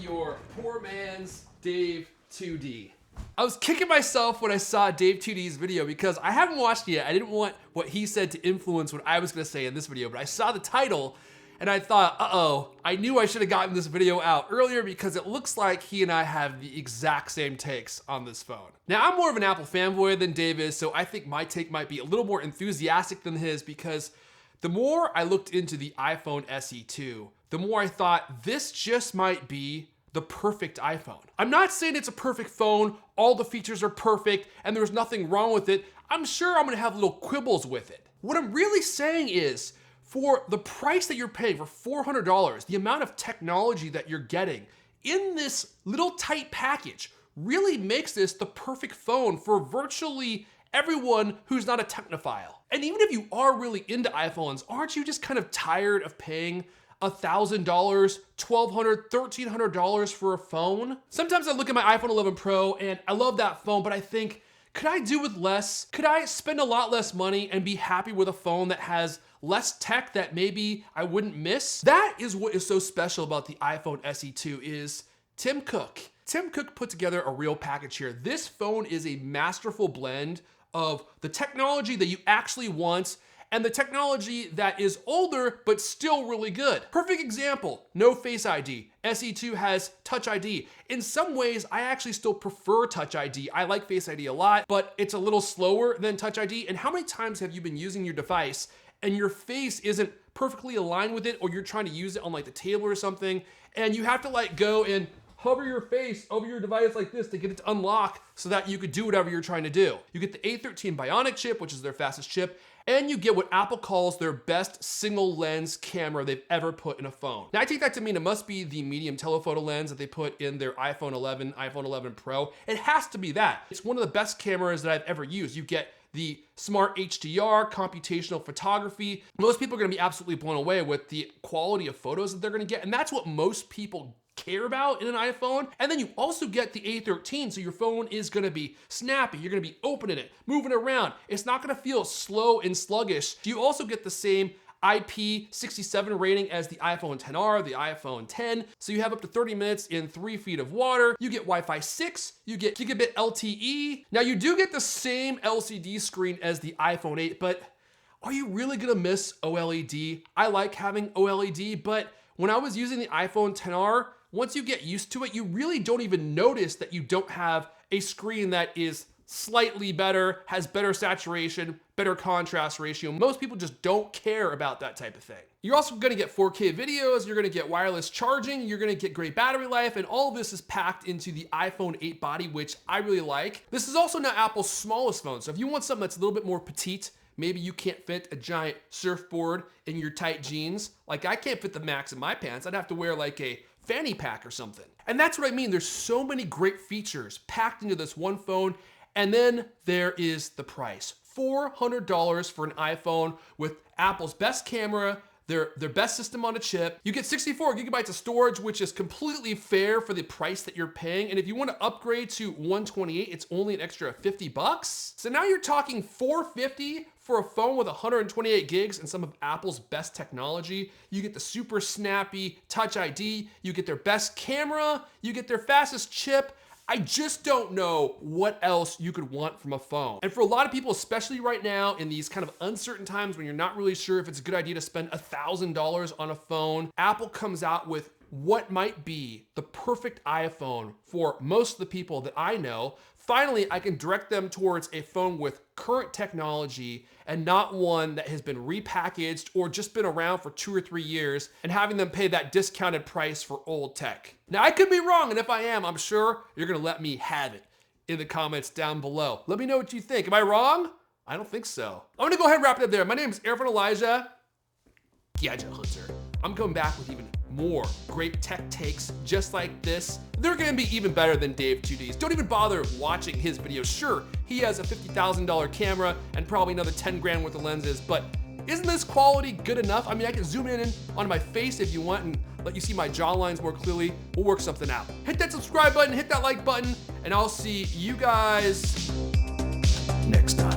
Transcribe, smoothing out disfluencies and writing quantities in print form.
your poor man's Dave 2D. I was kicking myself when I saw Dave 2D's video because I haven't watched it yet. I didn't want what he said to influence what I was gonna say in this video, but I saw the title and I thought, uh-oh, I knew I should have gotten this video out earlier because it looks like he and I have the exact same takes on this phone. Now, I'm more of an Apple fanboy than Dave is, so I think my take might be a little more enthusiastic than his because the more I looked into the iPhone SE 2, the more I thought this just might be the perfect iPhone. I'm not saying it's a perfect phone, all the features are perfect, and there's nothing wrong with it. I'm sure I'm gonna have little quibbles with it. What I'm really saying is, for the price that you're paying for $400, the amount of technology that you're getting in this little tight package really makes this the perfect phone for virtually everyone who's not a technophile. And even if you are really into iPhones, aren't you just kind of tired of paying $1,000, $1,200, $1,300 for a phone? Sometimes I look at my iPhone 11 Pro and I love that phone, but I think, could I do with less? Could I spend a lot less money and be happy with a phone that has less tech that maybe I wouldn't miss? That is what is so special about the iPhone SE 2 is Tim Cook. Tim Cook put together a real package here. This phone is a masterful blend of the technology that you actually want and the technology that is older but still really good. Perfect example, no Face ID. SE2 has Touch ID. In some ways, I actually still prefer Touch ID. I like Face ID a lot, but it's a little slower than Touch ID. And how many times have you been using your device and your face isn't perfectly aligned with it, or you're trying to use it on like the table or something, and you have to like go and hover your face over your device like this to get it to unlock so that you could do whatever you're trying to do. You get the A13 Bionic chip, which is their fastest chip, and you get what Apple calls their best single lens camera they've ever put in a phone. Now I take that to mean it must be the medium telephoto lens that they put in their iPhone 11, iPhone 11 Pro. It has to be that. It's one of the best cameras that I've ever used. You get the smart HDR, computational photography. Most people are gonna be absolutely blown away with the quality of photos that they're gonna get, and that's what most people care about in an iPhone. And then you also get the A13, so your phone is gonna be snappy. You're gonna be opening it, moving around. It's not gonna feel slow and sluggish. You also get the same IP67 rating as the iPhone XR, the iPhone 10. So you have up to 30 minutes in 3 feet of water. You get Wi-Fi 6, you get gigabit LTE. Now you do get the same LCD screen as the iPhone 8, but are you really gonna miss OLED? I like having OLED, but when I was using the iPhone XR, once you get used to it, you really don't even notice that you don't have a screen that is slightly better, has better saturation, better contrast ratio. Most people just don't care about that type of thing. You're also gonna get 4K videos, you're gonna get wireless charging, you're gonna get great battery life, and all of this is packed into the iPhone 8 body, which I really like. This is also now Apple's smallest phone, so if you want something that's a little bit more petite, maybe you can't fit a giant surfboard in your tight jeans. Like I can't fit the Max in my pants. I'd have to wear like a fanny pack or something. And that's what I mean. There's so many great features packed into this one phone. And then there is the price. $400 for an iPhone with Apple's best camera, their best system on a chip. You get 64 gigabytes of storage, which is completely fair for the price that you're paying. And if you want to upgrade to 128, it's only an extra $50. So now you're talking $450 for a phone with 128 gigs and some of Apple's best technology. You get the super snappy Touch ID, you get their best camera, you get their fastest chip. I just don't know what else you could want from a phone. And for a lot of people, especially right now in these kind of uncertain times when you're not really sure if it's a good idea to spend $1,000 on a phone, Apple comes out with what might be the perfect iPhone for most of the people that I know. Finally, I can direct them towards a phone with current technology and not one that has been repackaged or just been around for 2 or 3 years and having them pay that discounted price for old tech. Now, I could be wrong, and if I am, I'm sure you're gonna let me have it in the comments down below. Let me know what you think. Am I wrong? I don't think so. I'm gonna go ahead and wrap it up there. My name is Erfon Elijah, Gadget Hunter. I'm coming back with even more great tech takes just like this. They're gonna be even better than Dave 2D's. Don't even bother watching his videos. Sure, he has a $50,000 camera and probably another 10 grand worth of lenses, but isn't this quality good enough? I mean, I can zoom in on my face if you want and let you see my jawlines more clearly. We'll work something out. Hit that subscribe button, hit that like button, and I'll see you guys next time.